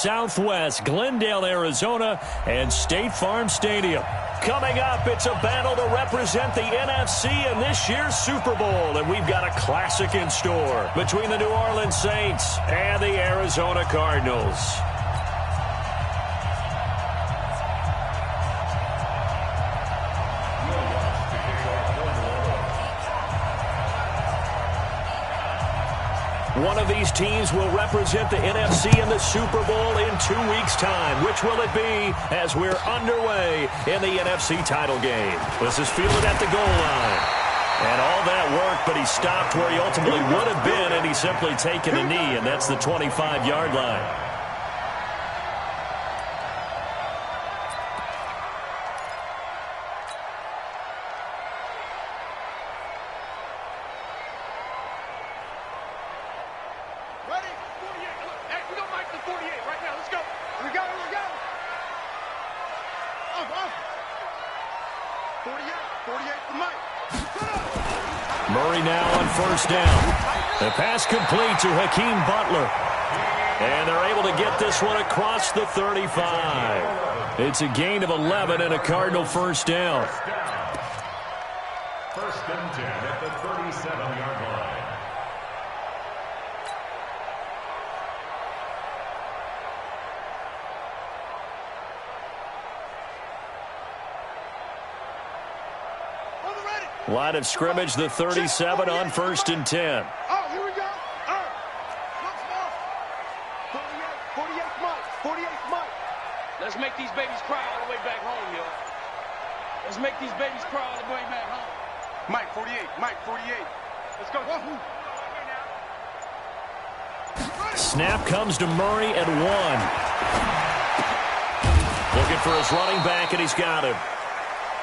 Southwest, Glendale, Arizona, and State Farm Stadium. Coming up, it's a battle to represent the NFC in this year's Super Bowl, and we've got a classic in store between the New Orleans Saints and the Arizona Cardinals. One of these teams will represent the NFC in the Super Bowl in 2 weeks' time. Which will it be as we're underway in the NFC title game? This is fielded at the goal line. And all that worked, but he stopped where he ultimately would have been, and he's simply taken a knee, and that's the 25-yard line. Murray now on first down. The pass complete to Hakeem Butler. And they're able to get this one across the 35. It's a gain of 11 and a Cardinal first down. First and 10 at the 37-yard line. Line of scrimmage, the 37 on first and 10. Oh, here we go. Once more. 48 Mike. Let's make these babies cry all the way back home, yo. Let's make these babies cry all the way back home. Mike, 48. Let's go. Snap comes to Murray at 1. Looking for his running back, and he's got him.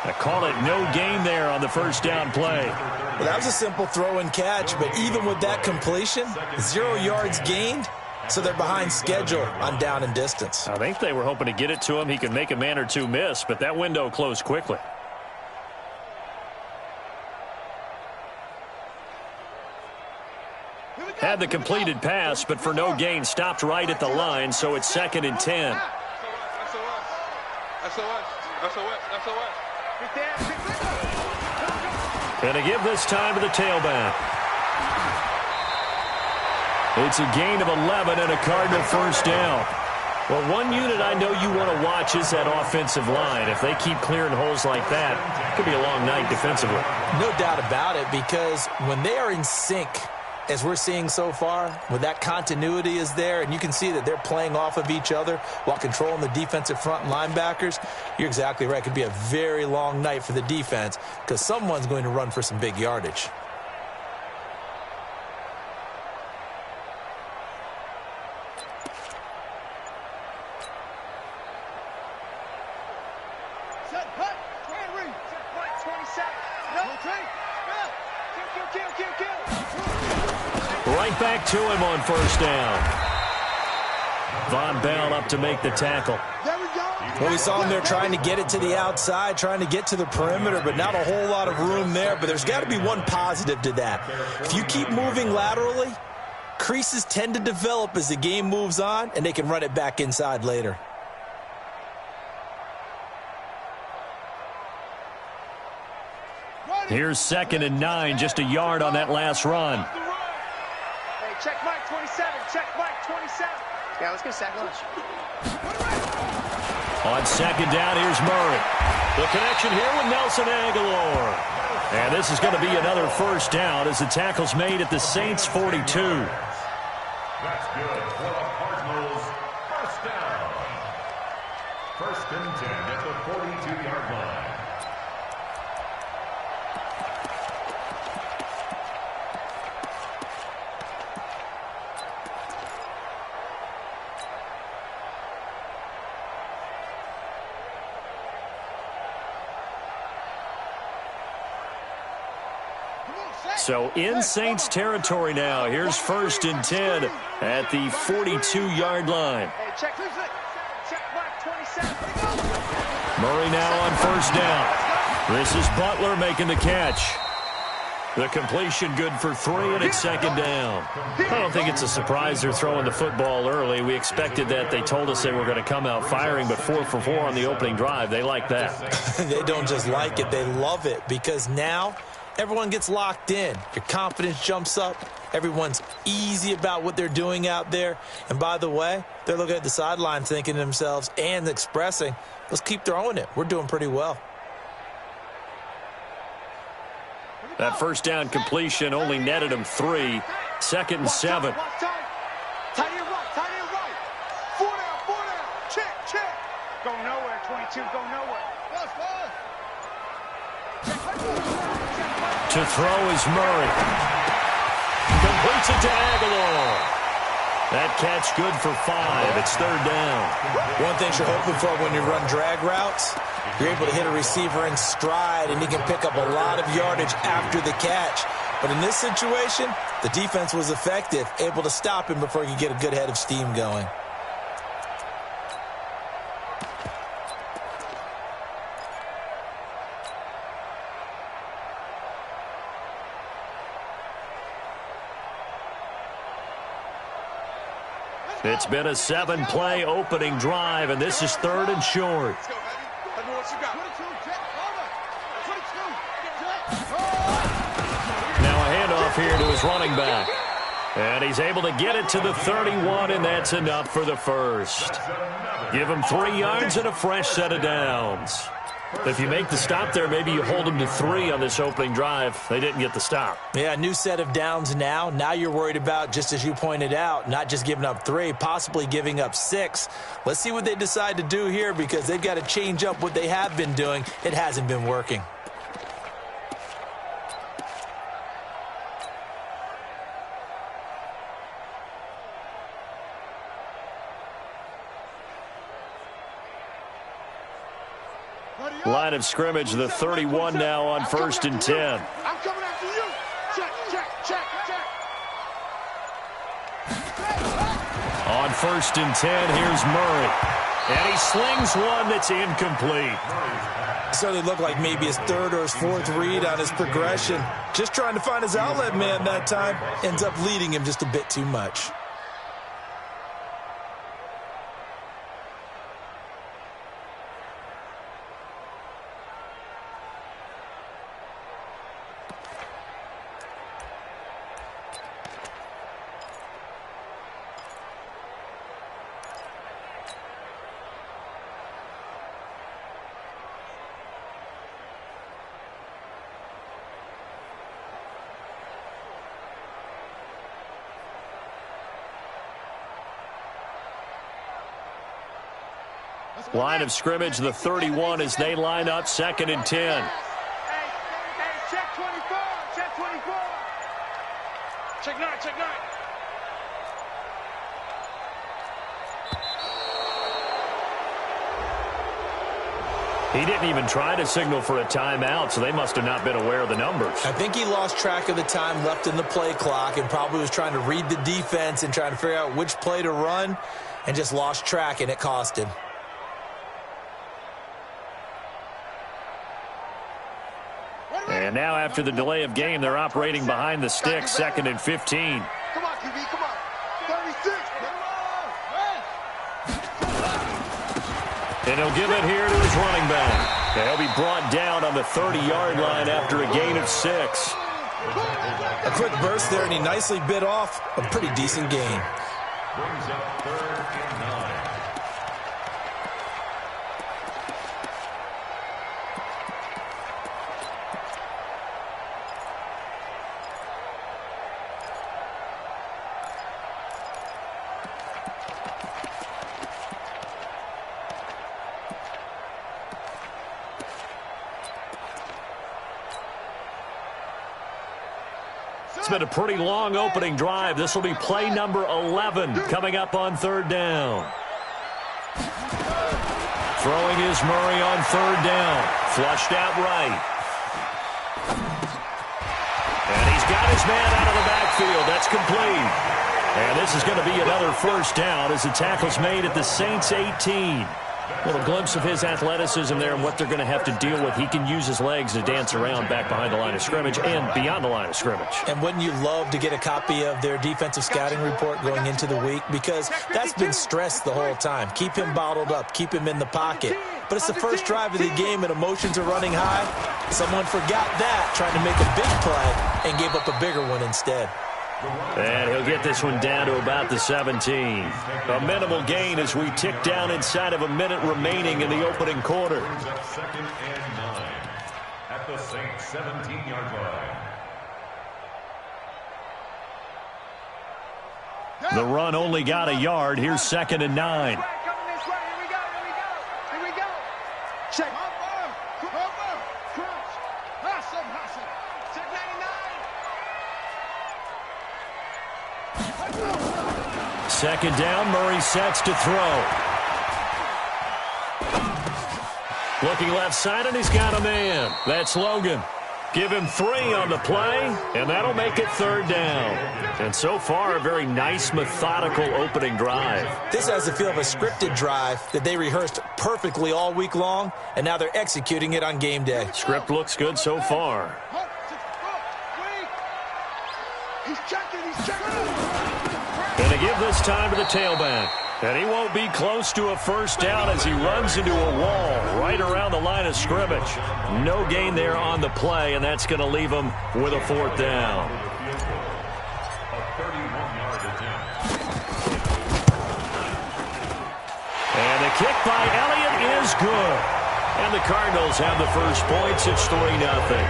I call it no gain there on the first down play. Well, that was a simple throw and catch, but even with that completion, 0 yards gained, so they're behind schedule on down and distance. I think they were hoping to get it to him. He could make a man or two miss, but that window closed quickly. Had the completed pass, but for no gain, stopped right at the line, so it's second and 10. SOS. And to give this time to the tailback. It's a gain of 11 and a Cardinal first down. Well, one unit I know you want to watch is that offensive line. If they keep clearing holes like that, it could be a long night defensively. No doubt about it, because when they are in sync, as we're seeing so far, when that continuity is there, and you can see that they're playing off of each other while controlling the defensive front and linebackers, you're exactly right. It could be a very long night for the defense because someone's going to run for some big yardage. Right back to him on first down. Von Bell up to make the tackle. Well, we saw him there trying to get it to the outside, trying to get to the perimeter, but not a whole lot of room there. But there's got to be one positive to that. If you keep moving laterally, creases tend to develop as the game moves on, and they can run it back inside later. Here's second and 9, just a yard on that last run. Hey, check Mike 27. Yeah, let's get sack lunch. On second down, here's Murray. The connection here with Nelson Aguilar. And this is going to be another first down as the tackle's made at the Saints' 42. That's good for the Cardinals. First down. First and 10 at the 42-yard line. So in Saints territory now. Here's first and 10 at the 42-yard line. Murray now on first down. This is Butler making the catch. The completion good for 3, and it's second down. I don't think it's a surprise they're throwing the football early. We expected that. They told us they were going to come out firing, but 4 for 4 on the opening drive. They like that. They don't just like it. They love it because now everyone gets locked in. Your confidence jumps up. Everyone's easy about what they're doing out there. And by the way, they're looking at the sideline thinking to themselves and expressing, let's keep throwing it. We're doing pretty well. That first down completion only netted him 3. Second and 7. Tight end right. 4 down. Check. Go nowhere, 22, go nowhere. To throw is Murray. Completes it to Aguilar. That catch good for 5. It's third down. One thing you're hoping for when you run drag routes, you're able to hit a receiver in stride, and he can pick up a lot of yardage after the catch. But in this situation, the defense was effective, able to stop him before he could get a good head of steam going. It's been a 7-play opening drive, and this is third and short. Now a handoff here to his running back. And he's able to get it to the 31, and that's enough for the first. Give him 3 yards and a fresh set of downs. If you make the stop there, maybe you hold them to 3 on this opening drive. They didn't get the stop. Yeah, new set of downs now. Now you're worried about, just as you pointed out, not just giving up 3, possibly giving up 6. Let's see what they decide to do here because they've got to change up what they have been doing. It hasn't been working. Line of scrimmage, the 31 now on first and 10. I'm coming after you. Check. On first and 10, here's Murray. And he slings one that's incomplete. Certainly looked like maybe his 3rd or his 4th read on his progression. Just trying to find his outlet man that time. Ends up leading him just a bit too much. Line of scrimmage, the 31 as they line up second and 10. Hey, check 24. Check 9. He didn't even try to signal for a timeout, so they must have not been aware of the numbers. I think he lost track of the time left in the play clock and probably was trying to read the defense and trying to figure out which play to run and just lost track, and it cost him. And now after the delay of game, they're operating behind the sticks, second and 15. Come on, QB, come on. 36. And he'll give it here to his running back. And he'll be brought down on the 30-yard line after a gain of 6. A quick burst there, and he nicely bit off a pretty decent gain. Brings up 3rd and 9. It's been a pretty long opening drive. This will be play number 11 coming up on 3rd down. Throwing is Murray on 3rd down. Flushed out right. And he's got his man out of the backfield. That's complete. And this is going to be another first down as the tackle's made at the Saints 18. Little glimpse of his athleticism there and what they're going to have to deal with. He can use his legs to dance around back behind the line of scrimmage and beyond the line of scrimmage. And wouldn't you love to get a copy of their defensive scouting report going into the week? Because that's been stressed the whole time. Keep him bottled up. Keep him in the pocket. But it's the first drive of the game and emotions are running high. Someone forgot that, trying to make a big play, and gave up a bigger one instead. And he'll get this one down to about the 17. A minimal gain as we tick down inside of a minute remaining in the opening quarter. Second and 9 at the Saints 17-yard line. The run only got a yard. Here's second and 9. Coming this way. Here we go. Check. Crunch. Hustle. Check 99. Second down, Murray sets to throw. Looking left side, and he's got a man. That's Logan. Give him 3 on the play, and that'll make it third down. And so far, a very nice, methodical opening drive. This has the feel of a scripted drive that they rehearsed perfectly all week long, and now they're executing it on game day. Script looks good so far. He's checking. Going to give this time to the tailback. And he won't be close to a first down as he runs into a wall right around the line of scrimmage. No gain there on the play, and that's going to leave him with a fourth down. A 31-yard attempt. And the kick by Elliott is good. And the Cardinals have the first points. It's 3-0.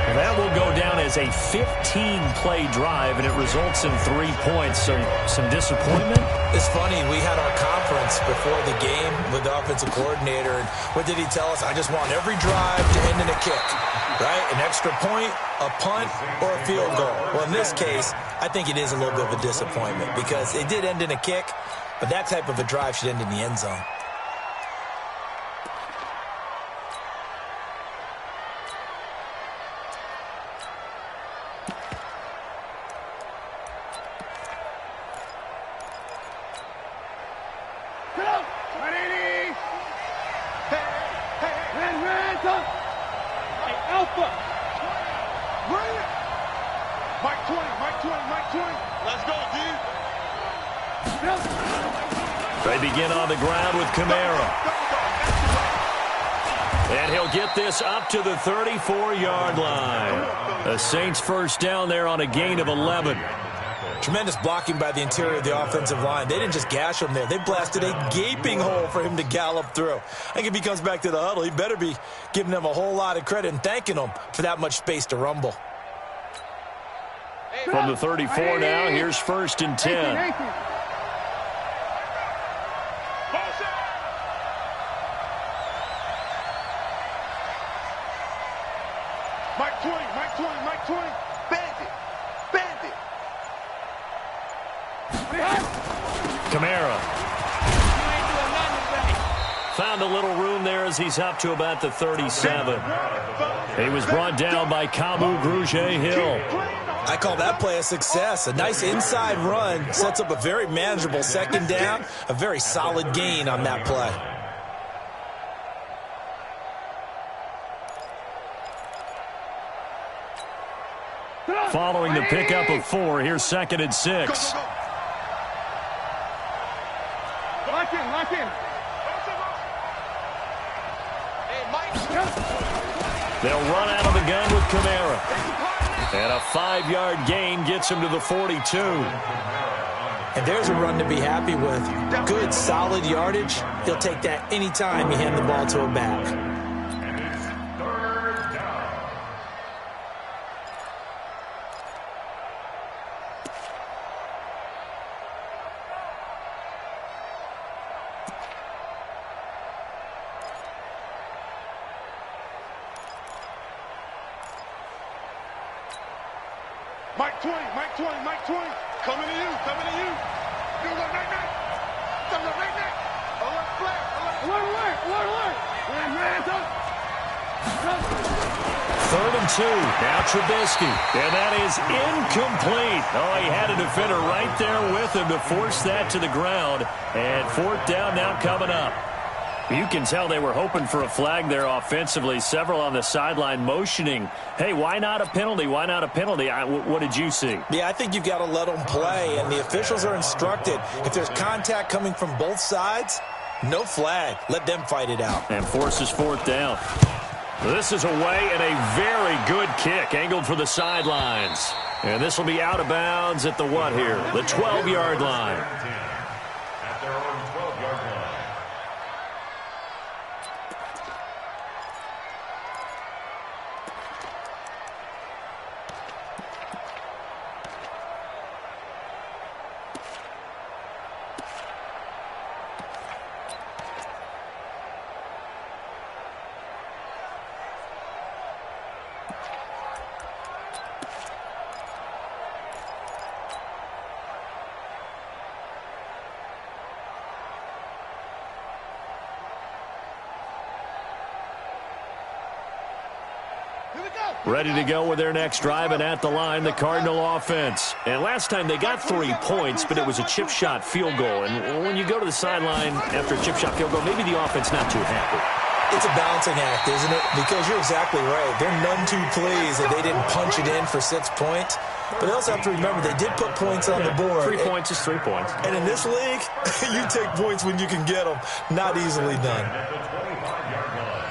And that will go down as a 15-play drive, and it results in 3 points. Some disappointment? It's funny, we had our conference before the game with the offensive coordinator, and what did he tell us? I just want every drive to end in a kick, right? An extra point, a punt, or a field goal. Well, in this case, I think it is a little bit of a disappointment because it did end in a kick, but that type of a drive should end in the end zone. They begin on the ground with Kamara. And he'll get this up to the 34-yard line. The Saints first down there on a gain of 11. Tremendous blocking by the interior of the offensive line. They didn't just gash him there. They blasted a gaping hole for him to gallop through. I think if he comes back to the huddle, he better be giving them a whole lot of credit and thanking them for that much space to rumble. From the 34 now, here's first and 10. Mike 20. Bandit. Kamara. Found a little room there as he's up to about the 37. He was brought down by Kamu Grugier-Hill. I call that play a success. A nice inside run sets up a very manageable second down, a very solid gain on that play. Following the pickup of 4, here's second and 6. Lock in. They'll run out of the gun with Kamara. And a 5-yard gain gets him to the 42. And there's a run to be happy with. Good, solid yardage. He'll take that anytime you hand the ball to a back. And it's third down. Mike 20. Coming to you. You go right now. Alert flag. Alert. Third and 2. Now Trubisky. And that is incomplete. Oh, he had a defender right there with him to force that to the ground. And fourth down now coming up. You can tell they were hoping for a flag there offensively. Several on the sideline motioning, hey, why not a penalty? Why not a penalty? What did you see? Yeah, I think you've got to let them play, and the officials are instructed. If there's contact coming from both sides, no flag. Let them fight it out. And forces fourth down. This is away and a very good kick, angled for the sidelines. And this will be out of bounds at the what here? The 12-yard line. At their own 12-yard line. Ready to go with their next drive, and at the line, the Cardinal offense. And last time they got 3 points, but it was a chip shot field goal. And when you go to the sideline after a chip shot field goal, maybe the offense not too happy. It's a balancing act, isn't it? Because you're exactly right. They're none too pleased that they didn't punch it in for 6 points. But they also have to remember they did put points on the board. 3 points is 3 points. And in this league, you take points when you can get them. Not easily done. At the 25-yard line.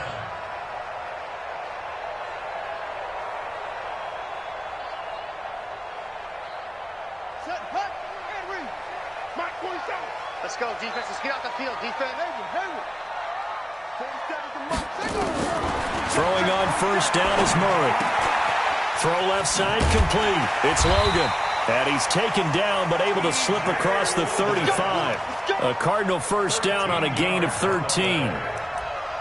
Let's go, defense. Let's get out the field, defense. Throwing on first down is Murray. Throw left side complete. It's Logan. And he's taken down but able to slip across the 35. A Cardinal first down on a gain of 13.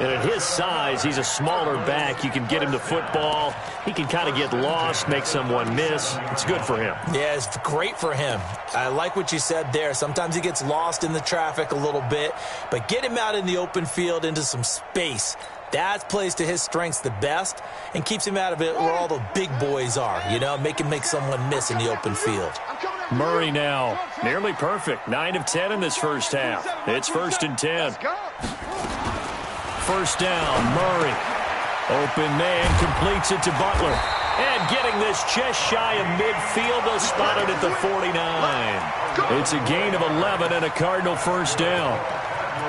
And at his size, he's a smaller back. You can get him to football. He can kind of get lost, make someone miss. It's good for him. Yeah, it's great for him. I like what you said there. Sometimes he gets lost in the traffic a little bit, but get him out in the open field into some space. That plays to his strengths the best and keeps him out of it where all the big boys are, you know, make someone miss in the open field. Murray now, nearly perfect. 9 of 10 in this first half. It's 1st and 10. First down, Murray. Open man completes it to Butler. And getting this just shy of midfield, they'll spot it at the 49. It's a gain of 11 and a Cardinal first down.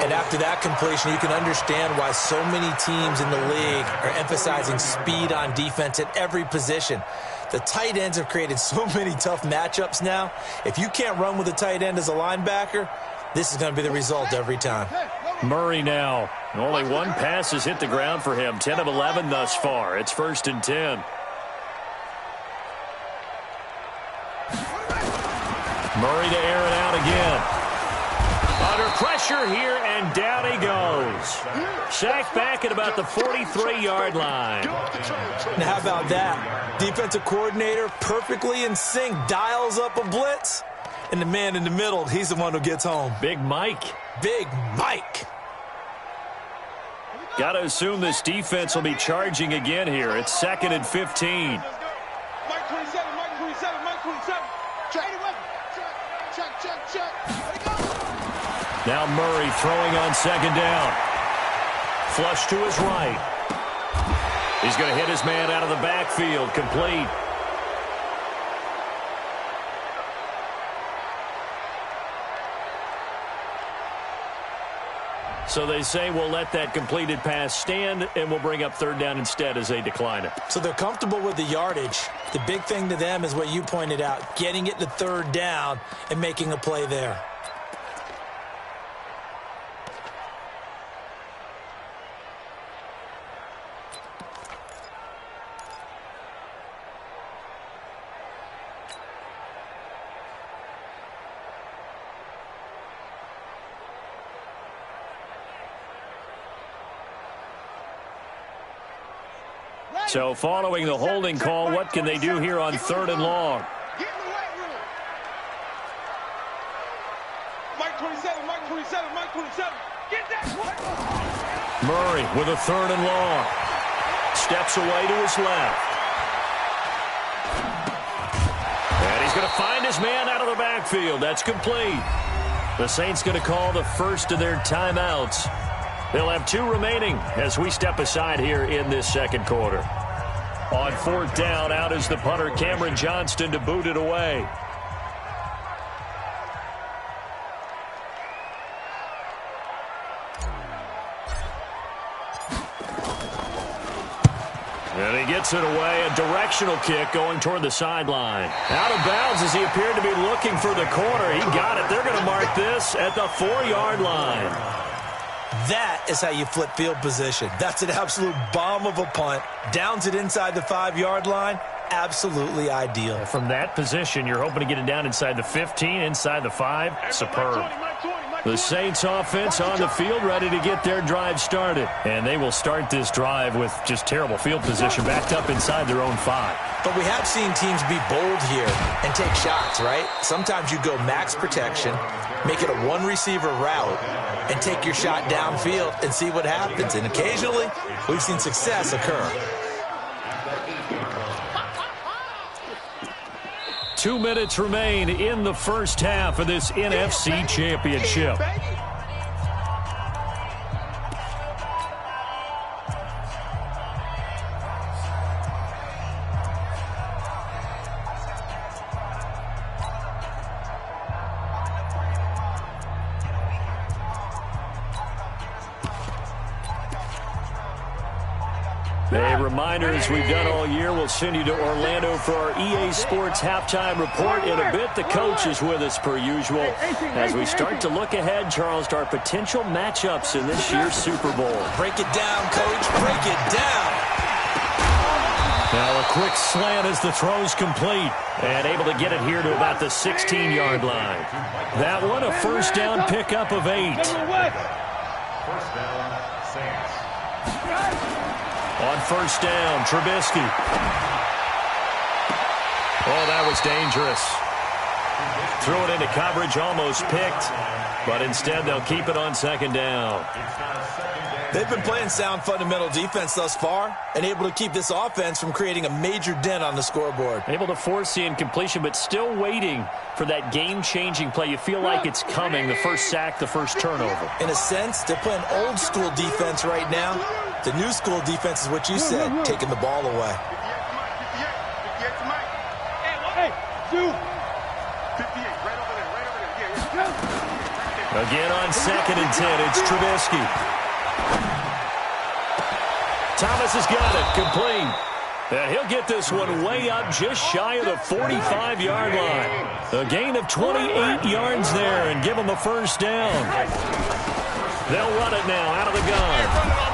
And after that completion, you can understand why so many teams in the league are emphasizing speed on defense at every position. The tight ends have created so many tough matchups now. If you can't run with a tight end as a linebacker, this is going to be the result every time. Murray now. Only one pass has hit the ground for him. 10 of 11 thus far. It's 1st and 10. Murray to air it out again. Under pressure here, and down he goes. Sacked back at about the 43-yard line. Now, how about that? Defensive coordinator perfectly in sync, dials up a blitz, and the man in the middle, he's the one who gets home. Big Mike. Big Mike. Got to assume this defense will be charging again here. It's 2nd and 15. Mike 27, Mike 27, Mike 27. Check. Now Murray throwing on 2nd down. Flush to his right. He's going to hit his man out of the backfield. Complete. So they say we'll let that completed pass stand, and we'll bring up 3rd down instead as they decline it. So they're comfortable with the yardage. The big thing to them is what you pointed out, getting it to 3rd down and making a play there. So following the holding call, what can they do here on 3rd and long? Mike 27, Mike 27, Mike 27. Get that one. Murray with a 3rd and long. Steps away to his left. And he's going to find his man out of the backfield. That's complete. The Saints going to call the first of their timeouts. They'll have 2 remaining as we step aside here in this second quarter. On 4th down, out is the punter, Cameron Johnston, to boot it away. And he gets it away, a directional kick going toward the sideline. Out of bounds as he appeared to be looking for the corner. He got it. They're going to mark this at the 4-yard line. That is how you flip field position. That's an absolute bomb of a punt. Downs it inside the 5-yard line. Absolutely ideal. From that position, you're hoping to get it down inside the 15, inside the 5. Superb. The Saints offense on the field, ready to get their drive started. And they will start this drive with just terrible field position, backed up inside their own 5. But we have seen teams be bold here and take shots, right? Sometimes you go max protection, make it a 1-receiver route, and take your shot downfield and see what happens. And occasionally, we've seen success occur. 2 minutes remain in the first half of this NFC Championship. A reminder, as we've done all year, we'll send you to Orlando for our EA Sports halftime report in a bit. The coach is with us per usual as we start to look ahead, Charles, to our potential matchups in this year's Super Bowl. Break it down, coach. Break it down. Now a quick slant as the throw's complete and able to get it here to about the 16-yard line. That one, a first down pickup of 8. First down, Saints. On first down, Trubisky. Oh, that was dangerous. Threw it into coverage, almost picked, but instead they'll keep it on second down. They've been playing sound fundamental defense thus far and able to keep this offense from creating a major dent on the scoreboard. Able to force the incompletion, but still waiting for that game-changing play. You feel like it's coming, the first sack, the first turnover. In a sense, they're playing old-school defense right now. The new school defense is what you said, taking the ball away. Again on 2nd and 10, it's Trubisky. Thomas has got it, complete. And he'll get this one way up just shy of the 45-yard line. A gain of 28 yards there and give him a first down. They'll run it now out of the gun.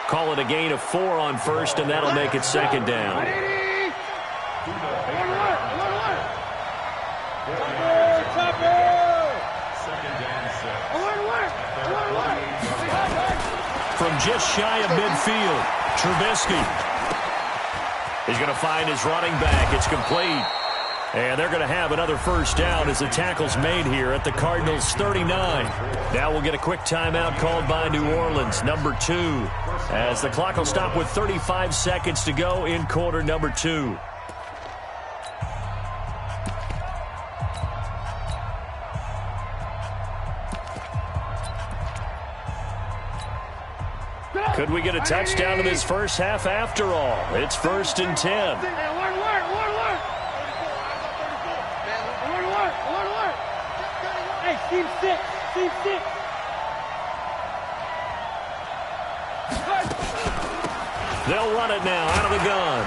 Call it a gain of 4 on first, and that'll make it second down. From just shy of midfield, Trubisky. He's going to find his running back. It's complete. And they're going to have another first down as the tackle's made here at the Cardinals' 39. Now we'll get a quick timeout called by New Orleans, number 2, as the clock will stop with 35 seconds to go in quarter number 2. Could we get a touchdown in this first half after all? It's 1st and 10. Team 6. They'll run it now out of the gun.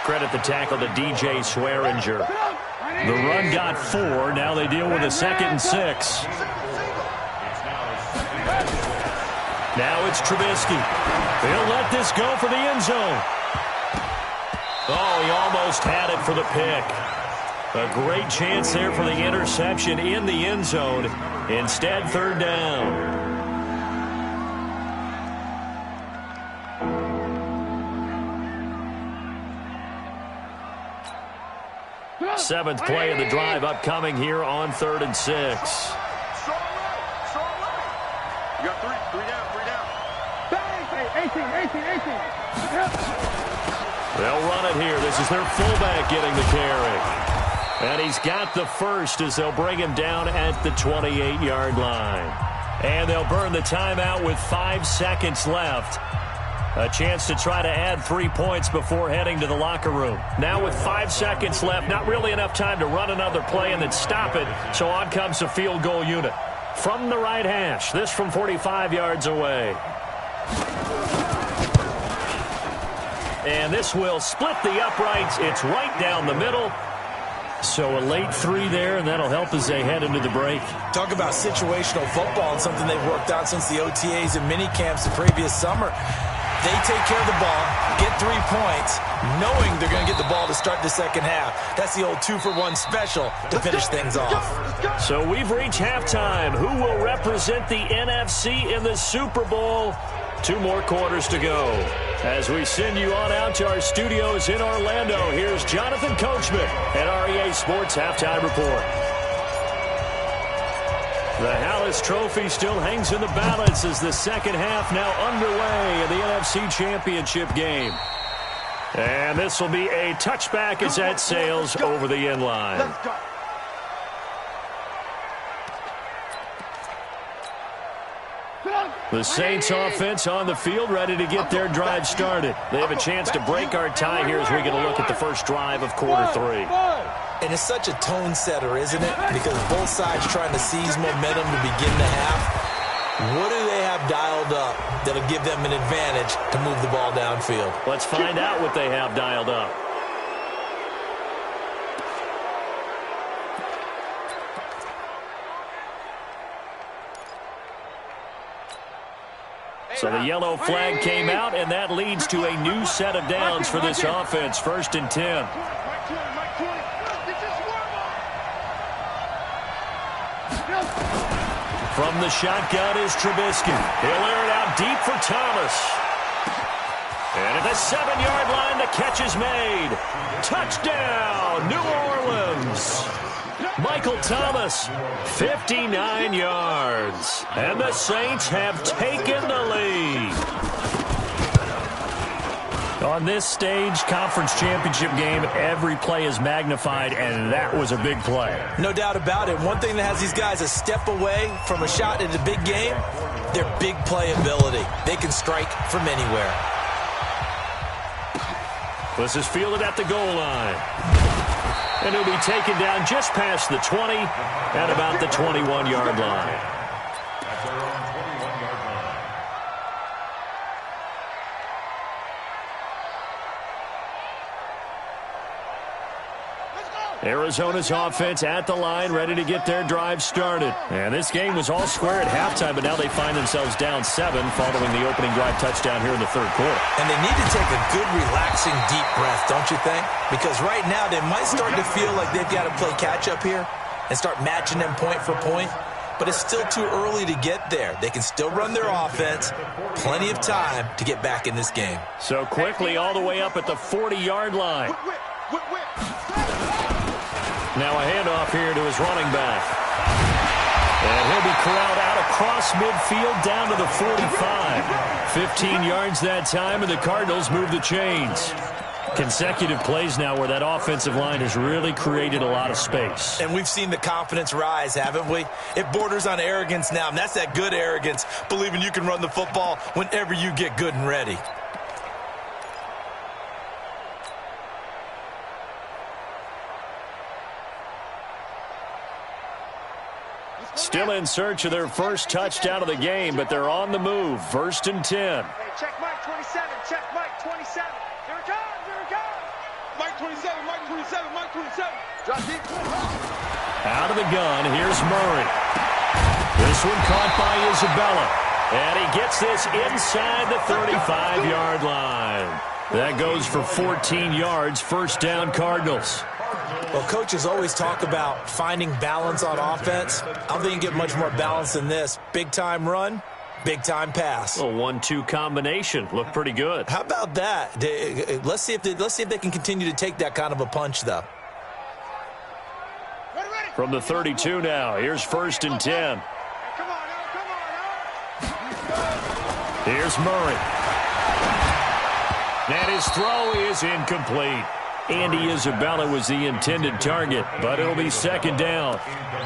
Credit the tackle to DJ Swearinger. The run got 4. Now they deal with a 2nd and 6. Now it's Trubisky. He'll let this go for the end zone. Oh, he almost had it for the pick. A great chance there for the interception in the end zone. Instead, 3rd down. Seventh play of the drive upcoming here on 3rd and 6. You got 3 down. Bang! 18. They'll run it here. This is their fullback getting the carry. And he's got the first as they'll bring him down at the 28-yard line. And they'll burn the timeout with 5 seconds left. A chance to try to add 3 points before heading to the locker room. Now with 5 seconds left, not really enough time to run another play and then stop it. So on comes the field goal unit. From the right hash, this from 45 yards away. And this will split the uprights. It's right down the middle. So a late 3 there, and that'll help as they head into the break. Talk about situational football and something they've worked out since the OTAs and mini camps the previous summer. They take care of the ball, get 3 points, knowing they're going to get the ball to start the second half. That's the old 2-for-1 special to finish things off. So we've reached halftime. Who will represent the NFC in the Super Bowl? 2 more quarters to go. As we send you on out to our studios in Orlando, here's Jonathan Coachman at REA Sports Halftime Report. The Hallis Trophy still hangs in the balance as the second half now underway in the NFC Championship game. And this will be a touchback as that sails over the end line. Let's go. The Saints offense on the field, ready to get their drive started. They have a chance to break our tie here as we get a look at the first drive of quarter 3. And it's such a tone setter, isn't it? Because both sides trying to seize momentum to begin the half. What do they have dialed up that'll give them an advantage to move the ball downfield? Let's find out what they have dialed up. So the yellow flag came out, and that leads to a new set of downs for this offense. 1st and 10. From the shotgun is Trubisky. He'll air it out deep for Thomas. And at the 7-yard line, the catch is made. Touchdown, New Orleans. Michael Thomas, 59 yards. And the Saints have taken the lead. On this stage, conference championship game, every play is magnified, and that was a big play. No doubt about it. One thing that has these guys a step away from a shot in a big game, their big play ability. They can strike from anywhere. This is fielded at the goal line. And he'll be taken down just past the 20 at about the 21-yard line. At their own 21-yard line. Arizona's offense at the line, ready to get their drive started. And this game was all square at halftime, but now they find themselves down 7 following the opening drive touchdown here in the 3rd quarter. And they need to take a good, relaxing, deep breath, don't you think? Because right now they might start to feel like they've got to play catch-up here and start matching them point for point. But it's still too early to get there. They can still run their offense. Plenty of time to get back in this game. So quickly all the way up at the 40-yard line. Now a handoff here to his running back. And he'll be corralled out across midfield down to the 45. 15 yards that time, and the Cardinals move the chains. Consecutive plays now where that offensive line has really created a lot of space. And we've seen the confidence rise, haven't we? It borders on arrogance now, and that's that good arrogance, believing you can run the football whenever you get good and ready. Still in search of their first touchdown of the game, but they're on the move. 1st and 10. Hey, check Mike 27. Check Mike 27. Here it comes. Here it comes. Mike 27, Mike 27, Mike 27. Drop deep. Out of the gun, here's Murray. This one caught by Isabella. And he gets this inside the 35-yard line. That goes for 14 yards. 1st down, Cardinals. Well, coaches always talk about finding balance on offense. I don't think you get much more balance than this. Big-time run, big-time pass. A 1-2 combination. Looked pretty good. How about that? Let's see if they can continue to take that kind of a punch, though. From the 32 now, here's 1st and 10. Come on now. Here's Murray. And his throw is incomplete. Andy Isabella was the intended target, but it'll be second down.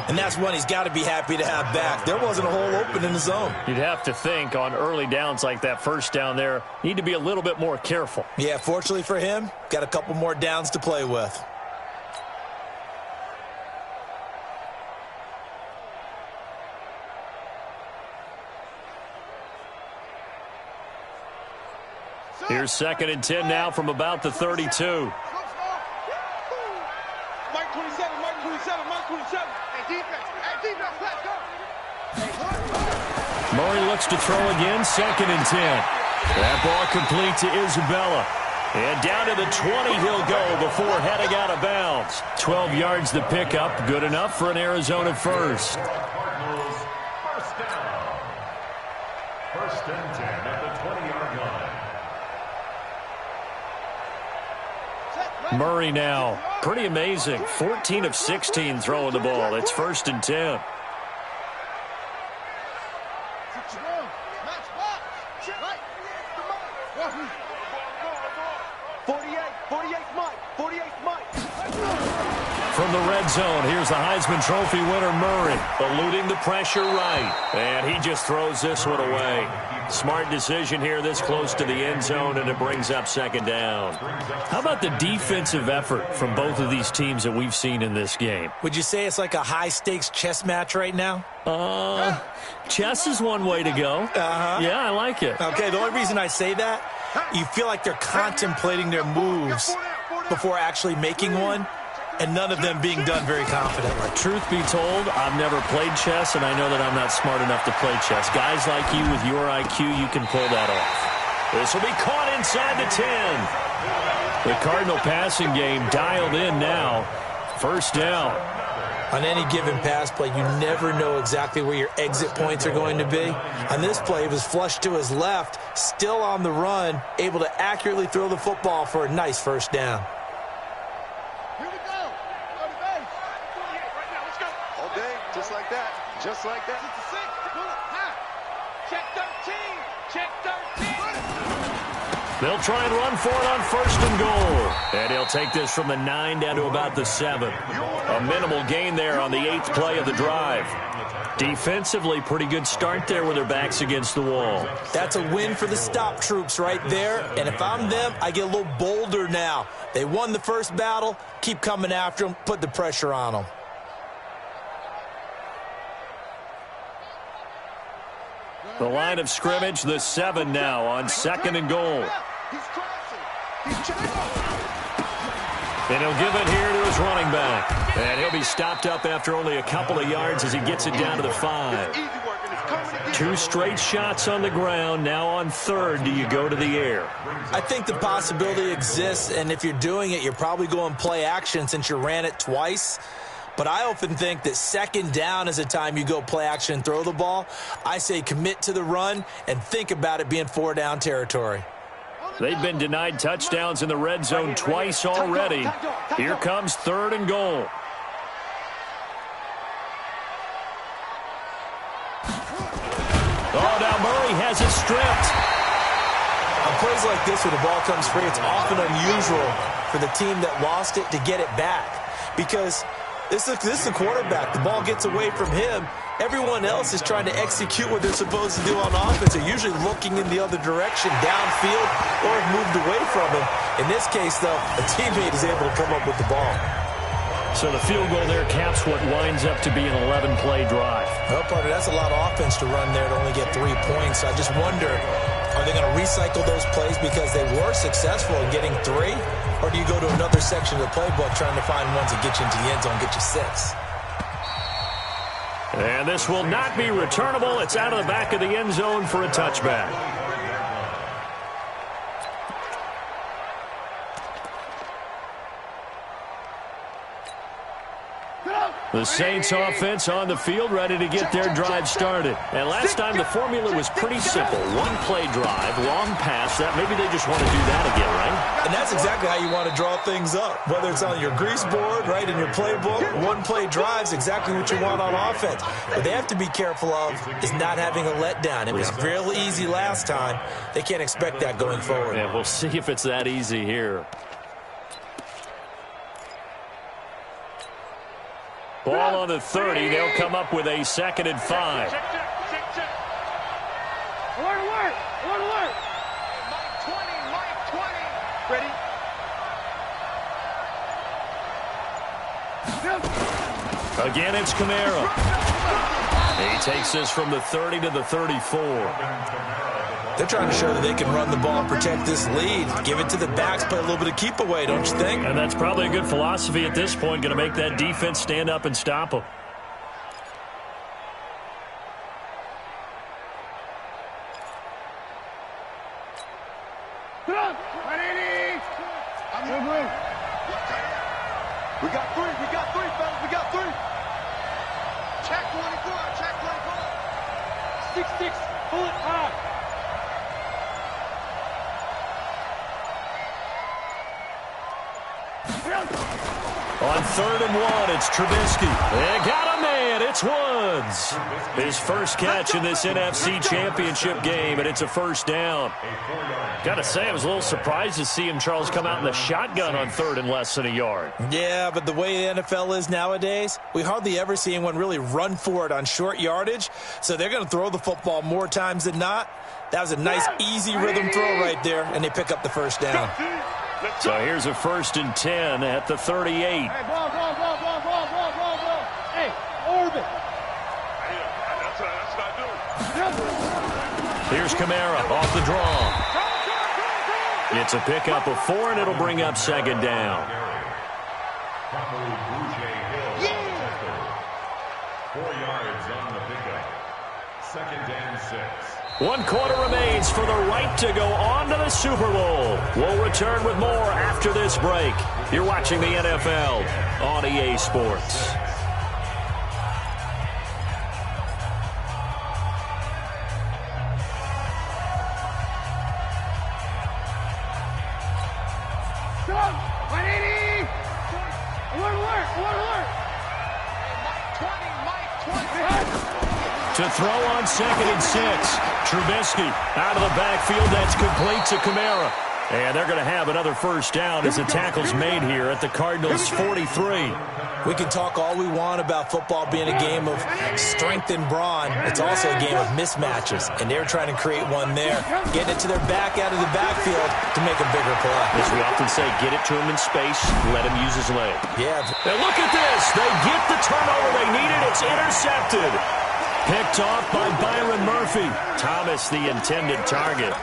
And that's one he's got to be happy to have back. There wasn't a hole open in the zone. You'd have to think on early downs like that first down there, need to be a little bit more careful. Yeah, fortunately for him, got a couple more downs to play with. Here's 2nd and 10 now from about the 32. Mike 27, Mike 27, Mike 27. Hey, defense, let's go. Murray looks to throw again, 2nd and 10. That ball complete to Isabella. And down to the 20 he'll go before heading out of bounds. 12 yards the pickup, good enough for an Arizona first. Cardinals first down. 1st and 10 at the 20-yard line. Murray now, pretty amazing. 14 of 16 throwing the ball. It's 1st and 10. 48 Mike. From the red zone, here's the Heisman Trophy winner, Murray, eluding the pressure right. And he just throws this one away. Smart decision here this close to the end zone, and it brings up 2nd down. How about the defensive effort from both of these teams that we've seen in this game? Would you say it's like a high-stakes chess match right now? Chess is one way to go. Yeah, I like it. Okay, the only reason I say that, you feel like they're contemplating their moves before actually making one, and none of them being done very confidently. Truth be told, I've never played chess, and I know that I'm not smart enough to play chess. Guys like you with your IQ, you can pull that off. This will be caught inside the 10. The Cardinal passing game dialed in now. 1st down. On any given pass play, you never know exactly where your exit points are going to be. On this play, it was flushed to his left, still on the run, able to accurately throw the football for a nice 1st down. Here we go. Go to base. 48 right now. Let's go. All day, just like that. Just like that. 66. Check 13. Check 13. They'll try and run for it on 1st and goal. And he'll take this from the 9 down to about the 7. A minimal gain there on the 8th play of the drive. Defensively, pretty good start there with their backs against the wall. That's a win for the stop troops right there. And if I'm them, I get a little bolder now. They won the first battle. Keep coming after them. Put the pressure on them. The line of scrimmage, the 7 now on 2nd and goal. He's crossing. He's checking. And he'll give it here to his running back. And he'll be stopped up after only a couple of yards as he gets it down to the 5. 2 straight shots on the ground. Now on 3rd, do you go to the air? I think the possibility exists, and if you're doing it, you're probably going play action since you ran it twice. But I often think that 2nd down is the time you go play action and throw the ball. I say commit to the run and think about it being 4-down territory. They've been denied touchdowns in the red zone twice already. Here comes 3rd and goal. Oh, now Murray has it stripped. On plays like this where the ball comes free, it's often unusual for the team that lost it to get it back. Because this is the quarterback. The ball gets away from him. Everyone else is trying to execute what they're supposed to do on offense. They're usually looking in the other direction, downfield, or have moved away from him. In this case, though, a teammate is able to come up with the ball. So the field goal there caps what winds up to be an 11-play drive. Well, partner, that's a lot of offense to run there to only get 3 points. I just wonder, are they going to recycle those plays because they were successful in getting 3? Or do you go to another section of the playbook trying to find ones that get you into the end zone, get you 6? And this will not be returnable. It's out of the back of the end zone for a touchback. The Saints offense on the field, ready to get their drive started. And last time the formula was pretty simple. 1-play drive, long pass. That maybe they just want to do that again, right? And that's exactly how you want to draw things up. Whether it's on your grease board, right, in your playbook, 1-play drive's exactly what you want on offense. What they have to be careful of is not having a letdown. It was real easy last time. They can't expect that going forward. Yeah, we'll see if it's that easy here. Ball on the 30. They'll come up with a 2nd and 5. Check. Alert. Mike 20. Ready? Again, it's Kamara. He takes this from the 30 to the 34. They're trying to show that they can run the ball and protect this lead. Give it to the backs, play a little bit of keep away, don't you think? And that's probably a good philosophy at this point, going to make that defense stand up and stop them. We got three, fellas. We got three. Check 24. 6-6. Pull it high. On 3rd and 1, it's Trubisky. They got a man. It's Woods. His first catch in this NFC Championship game, and it's a 1st down. Got to say, I was a little surprised to see him, Charles, come out in the shotgun on 3rd and less than a yard. Yeah, but the way the NFL is nowadays, we hardly ever see anyone really run for it on short yardage, so they're going to throw the football more times than not. That was a nice, easy rhythm throw right there, and they pick up the 1st down. So here's a 1st and 10 at the 38. Hey, ball. Hey, orbit. That's what I do. Here's Kamara off the draw. It's a pickup of 4, and it'll bring up 2nd down. 4 yards on the pickup. 2nd and 6. 1 quarter remains for the right to go on to the Super Bowl. We'll return with more after this break. You're watching the NFL on EA Sports. To throw on 2nd and 6. Trubisky out of the backfield. That's complete to Kamara. And they're going to have another 1st down as the tackle's made here at the Cardinals' 43. We can talk all we want about football being a game of strength and brawn. It's also a game of mismatches, and they're trying to create one there, getting it to their back out of the backfield to make a bigger play. As we often say, get it to him in space, let him use his leg. Yeah. And look at this. They get the turnover they needed. It's intercepted. Picked off by Byron Murphy. Thomas, the intended target.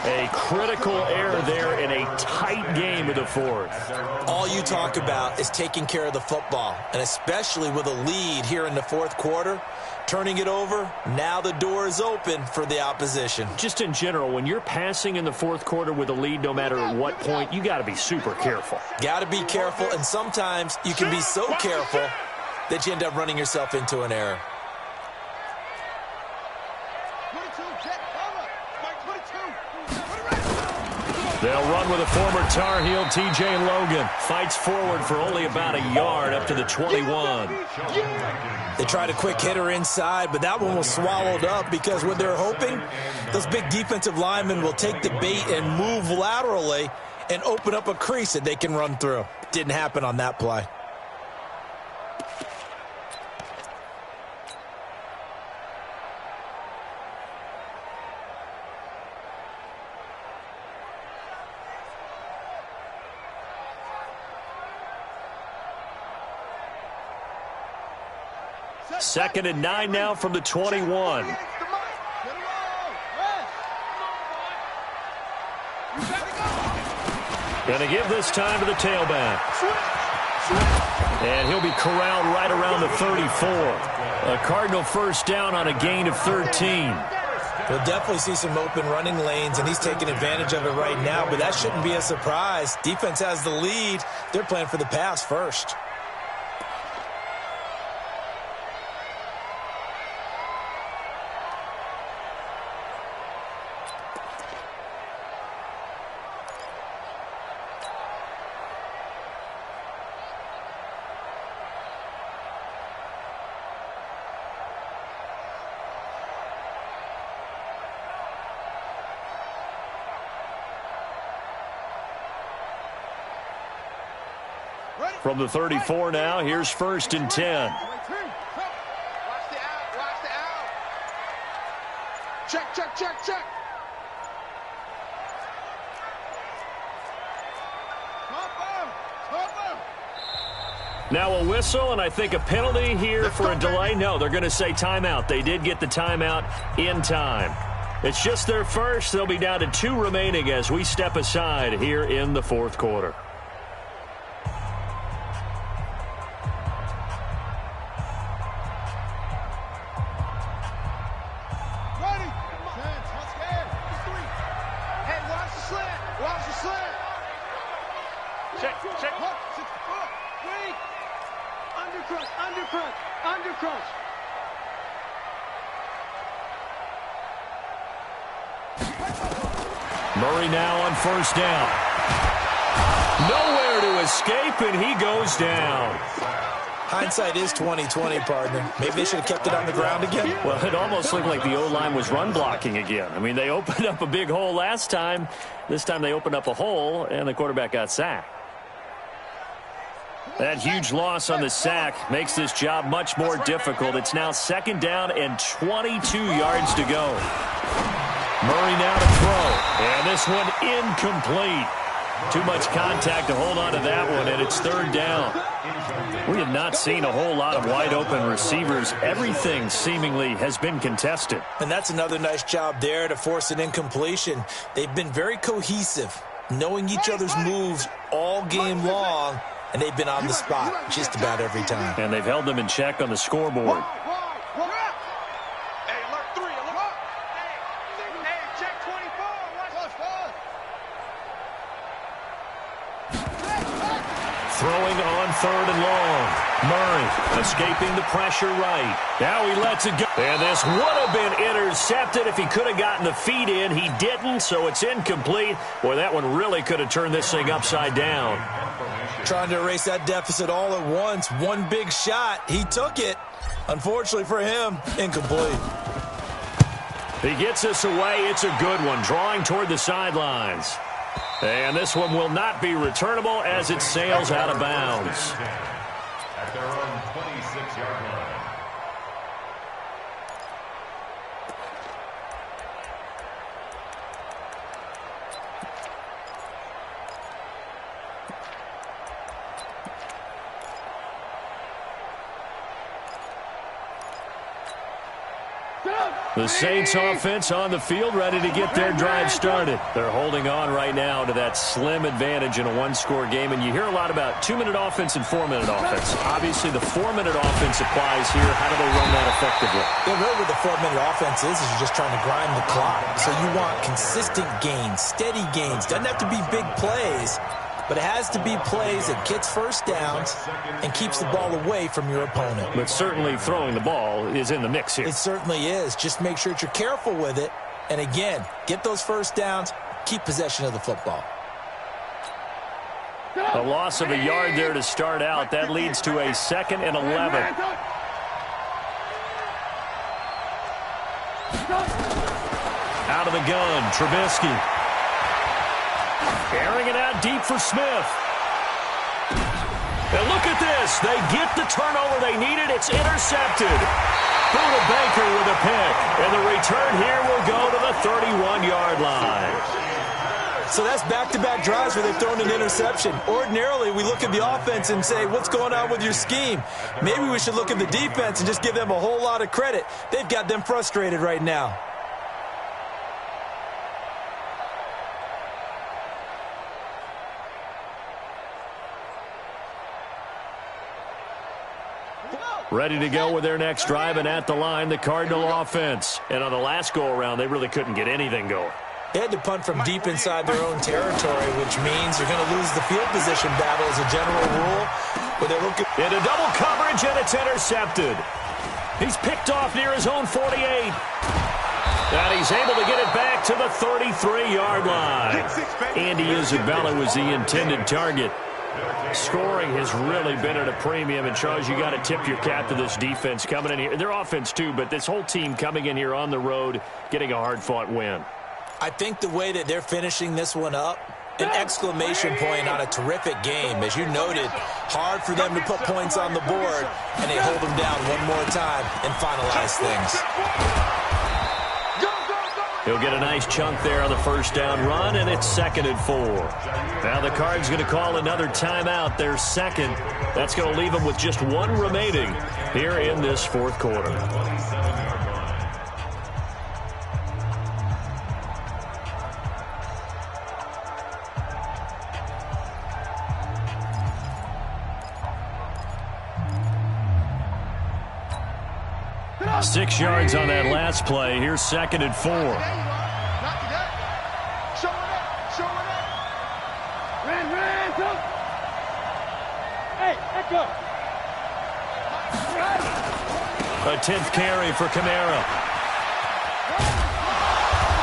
A critical error there in a tight game of the 4th. All you talk about is taking care of the football, and especially with a lead here in the 4th quarter, turning it over, now the door is open for the opposition. Just in general, when you're passing in the 4th quarter with a lead, no matter at what point, you got to be super careful. Got to be careful, and sometimes you can be so careful that you end up running yourself into an error. They'll run with a former Tar Heel, T.J. Logan. Fights forward for only about a yard up to the 21. They tried a quick hitter inside, but that one was swallowed up because what they're hoping, those big defensive linemen will take the bait and move laterally and open up a crease that they can run through. Didn't happen on that play. Second and 9 now from the 21. Going to give this time to the tailback. And he'll be corralled right around the 34. A Cardinal 1st down on a gain of 13. We'll definitely see some open running lanes, and he's taking advantage of it right now, but that shouldn't be a surprise. Defense has the lead. They're playing for the pass first. From the 34 now, here's 1st and 10. Watch the out. Watch the out. Check, check, check, check. Now a whistle, and I think a penalty here for a delay. No, they're going to say timeout. They did get the timeout in time. It's just their first. They'll be down to 2 remaining as we step aside here in the 4th quarter. Ready? Let's go. Hey, watch the slant. Watch the slant. Check, check. Wait. Undercrunch, undercrunch, undercrunch. Murray now on 1st down. Nowhere to escape, and he goes down. Hindsight is 20/20, partner. Maybe they should have kept it on the ground again. Well, it almost looked like the O-line was run blocking again. I mean, they opened up a big hole last time. This time they opened up a hole, and the quarterback got sacked. That huge loss on the sack makes this job much more difficult. It's now 2nd down and 22 yards to go. Murray now to throw, and this one incomplete. Too much contact to hold on to that one, and it's 3rd down. We have not seen a whole lot of wide-open receivers. Everything seemingly has been contested. And that's another nice job there to force an incompletion. They've been very cohesive, knowing each other's moves all game long, and they've been on the spot just about every time. And they've held them in check on the scoreboard. Hey, alert 3, alert. Hey, check 24. Watch Throwing on 3rd and long. Murray escaping the pressure right. Now he lets it go. And this would have been intercepted if he could have gotten the feet in. He didn't, so it's incomplete. Boy, that one really could have turned this thing upside down. Trying to erase that deficit all at once. One big shot. He took it. Unfortunately for him, incomplete. He gets us away. It's a good one, drawing toward the sidelines. And this one will not be returnable as it sails out of bounds. At their own 26-yard line. The Saints offense on the field, ready to get their drive started. They're holding on right now to that slim advantage in a one-score game, and you hear a lot about 2-minute offense and 4-minute offense. Obviously, the 4-minute offense applies here. How do they run that effectively? Yeah, really what the 4-minute offense is you're just trying to grind the clock. So you want consistent gains, steady gains. Doesn't have to be big plays, but it has to be plays that gets first downs and keeps the ball away from your opponent. But certainly throwing the ball is in the mix here. It certainly is. Just make sure that you're careful with it. And again, get those first downs, keep possession of the football. A loss of a yard there to start out. That leads to a 2nd and 11. Out of the gun, Trubisky. Airing it out deep for Smith. And look at this. They get the turnover they needed. It's intercepted. Buda Baker with a pick. And the return here will go to the 31-yard line. So that's back-to-back drives where they've thrown an interception. Ordinarily, we look at the offense and say, what's going on with your scheme? Maybe we should look at the defense and just give them a whole lot of credit. They've got them frustrated right now. Ready to go with their next drive, and at the line, the Cardinal offense. And on the last go-around, they really couldn't get anything going. They had to punt from deep inside their own territory, which means you're going to lose the field position battle as a general rule. Where they're looking into double coverage, and it's intercepted. He's picked off near his own 48. And he's able to get it back to the 33-yard line. Andy Isabella was the intended target. Scoring has really been at a premium, and Charles, you got to tip your cap to this defense coming in here. Their offense too, but this whole team coming in here on the road, getting a hard-fought win. I think the way that they're finishing this one up an exclamation point on a terrific game. As you noted, hard for them to put points on the board, and they hold them down one more time and finalize things. He'll get a nice chunk there on the first down run, and it's 2nd and 4. Now the Cards going to call another timeout, their second. That's going to leave them with just one remaining here in this fourth quarter. Go. 6 yards on that last play. Here's 2nd and 4. A 10th carry for Kamara.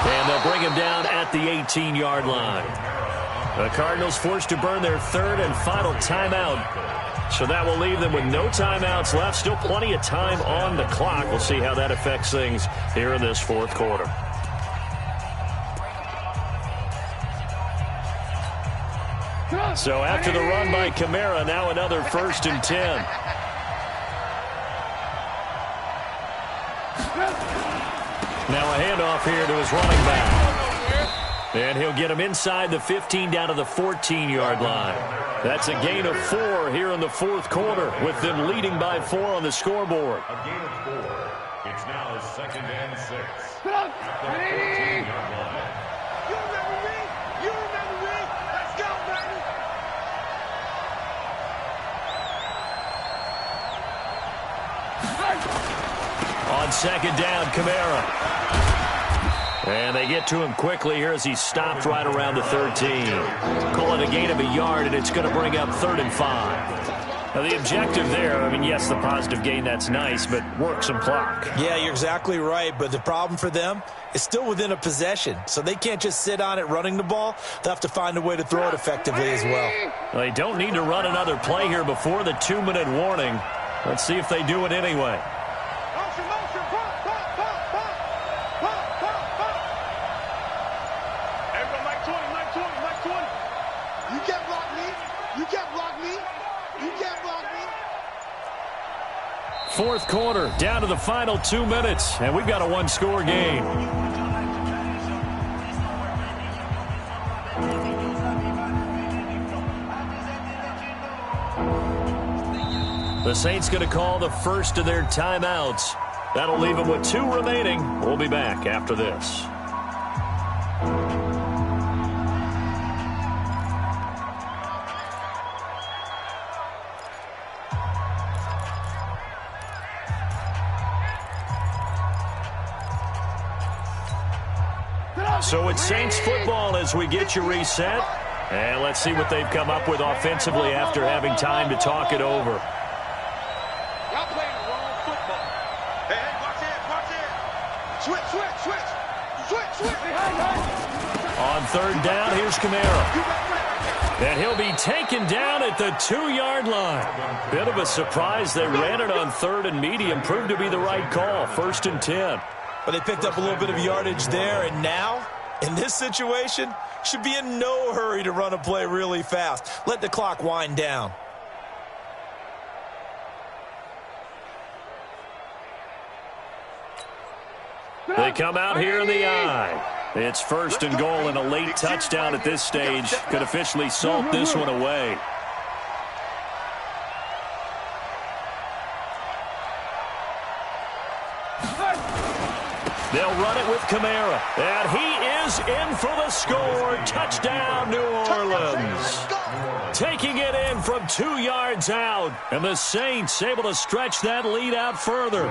And they'll bring him down at the 18-yard line. The Cardinals forced to burn their third and final timeout. So that will leave them with no timeouts left. Still plenty of time on the clock. We'll see how that affects things here in this fourth quarter. So after the run by Kamara, now another 1st and 10. Now a handoff here to his running back. And he'll get him inside the 15 down to the 14-yard line. That's a gain of 4 here in the fourth quarter, with them leading by 4 on the scoreboard. A gain of 4. It's now 2nd and 6. At the 14-yard line. You remember me? You remember me? Let's go, baby! On 2nd down, Kamara. And they get to him quickly here as he stopped right around the 13. Call it a gain of a yard, and it's going to bring up 3rd and 5. Now, the objective there, I mean, yes, the positive gain, that's nice, but work some clock. Yeah, you're exactly right, but the problem for them is still within a possession, so they can't just sit on it running the ball. They'll have to find a way to throw it effectively as well. They don't need to run another play here before the 2-minute warning. Let's see if they do it anyway. Fourth quarter, down to the final 2 minutes, and we've got a 1-score game. The Saints going to call the first of their timeouts. That'll leave them with 2 remaining. We'll be back after this. So it's Saints football as we get you reset. And let's see what they've come up with offensively after having time to talk it over. Y'all playing the wrong football. Hey, watch it. Switch. On 3rd down, here's Kamara. And he'll be taken down at the 2-yard line. Bit of a surprise. They ran it on 3rd and medium. Proved to be the right call. 1st and 10. But they picked up a little bit of yardage there, and now, in this situation, should be in no hurry to run a play really fast. Let the clock wind down. They come out here in the eye. It's 1st and goal, and a late touchdown at this stage could officially salt this one away. They'll run it with Kamara. And he is in for the score. Touchdown, New Orleans. Taking it in from 2 yards out. And the Saints able to stretch that lead out further.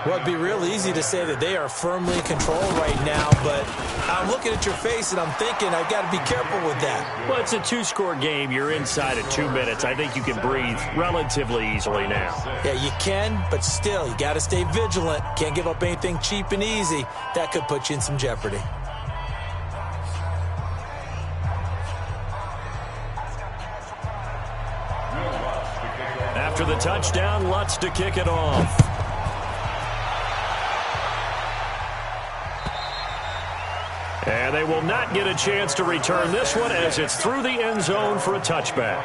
Well, it'd be real easy to say that they are firmly in control right now, but I'm looking at your face and I'm thinking I've got to be careful with that. Well, it's a 2-score game. You're inside at 2 minutes. I think you can breathe relatively easily now. Yeah, you can, but still, you got to stay vigilant. Can't give up anything cheap and easy. That could put you in some jeopardy. After the touchdown, Lutz to kick it off. And they will not get a chance to return this one as it's through the end zone for a touchback.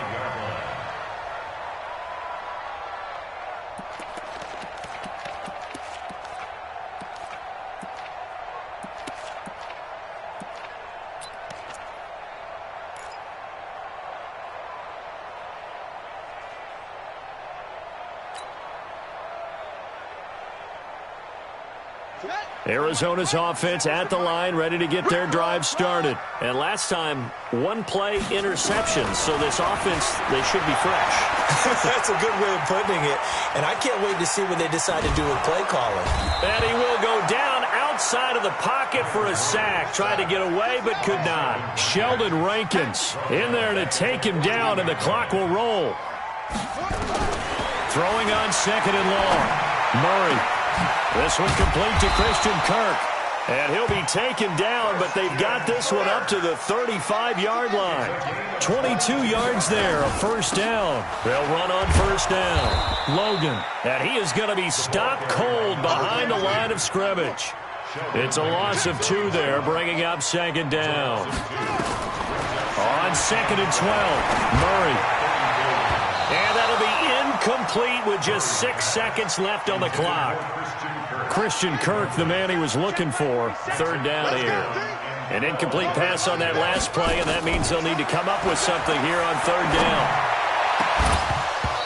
Arizona's offense at the line, ready to get their drive started. And last time, one-play interception, so this offense, they should be fresh. That's a good way of putting it. And I can't wait to see what they decide to do with play calling. And he will go down outside of the pocket for a sack. Tried to get away, but could not. Sheldon Rankins in there to take him down, and the clock will roll. Throwing on second and long. Murray. This one complete to Christian Kirk. And he'll be taken down, but they've got this one up to the 35-yard line. 22 yards there, a first down. They'll run on first down. Logan. And he is going to be stopped cold behind the line of scrimmage. It's a loss of 2 there, bringing up second down. On second and 12, Murray. And that'll be incomplete with just 6 seconds left on the clock. Christian Kirk, the man he was looking for. Third down here. An incomplete pass on that last play, and that means they'll need to come up with something here on third down.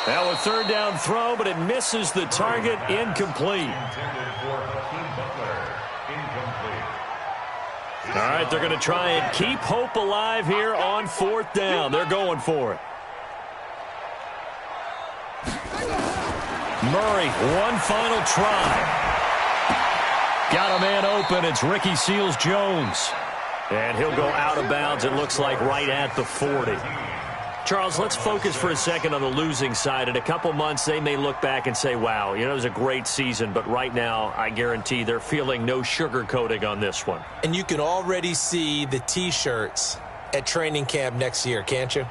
Now a third down throw, but it misses the target. Incomplete. All right, they're going to try and keep hope alive here on fourth down. They're going for it. Murray, one final try. Got a man open. It's Ricky Seals-Jones. And he'll go out of bounds, it looks like, right at the 40. Charles, let's focus for a second on the losing side. In a couple months, they may look back and say, wow, it was a great season. But right now, I guarantee they're feeling no sugarcoating on this one. And you can already see the T-shirts at training camp next year, can't you?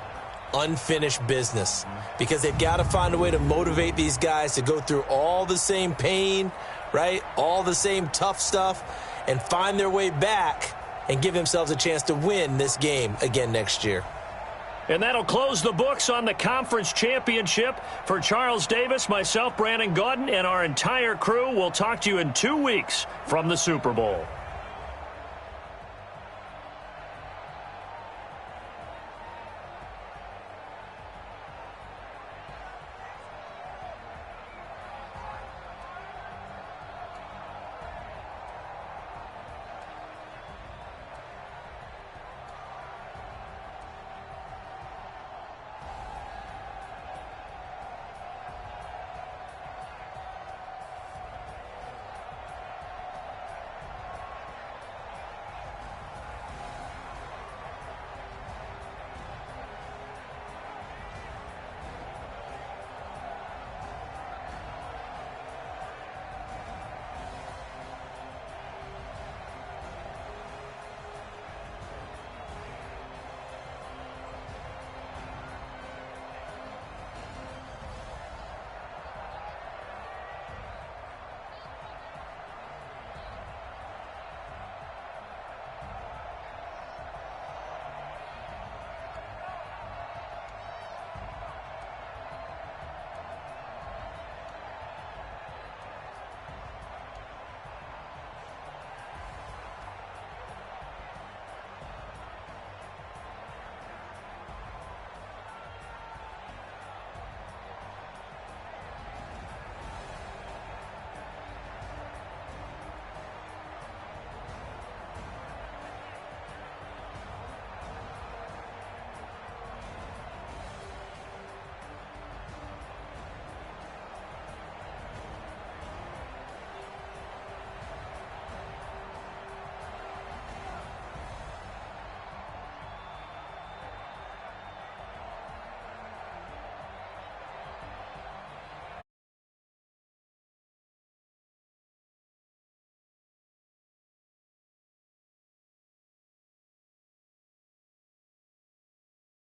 Unfinished business. Because they've got to find a way to motivate these guys to go through all the same pain, right? All the same tough stuff, and find their way back and give themselves a chance to win this game again next year. And that'll close the books on the conference championship. For Charles Davis, myself, Brandon Gaudin, and our entire crew, we'll talk to you in 2 weeks from the Super Bowl.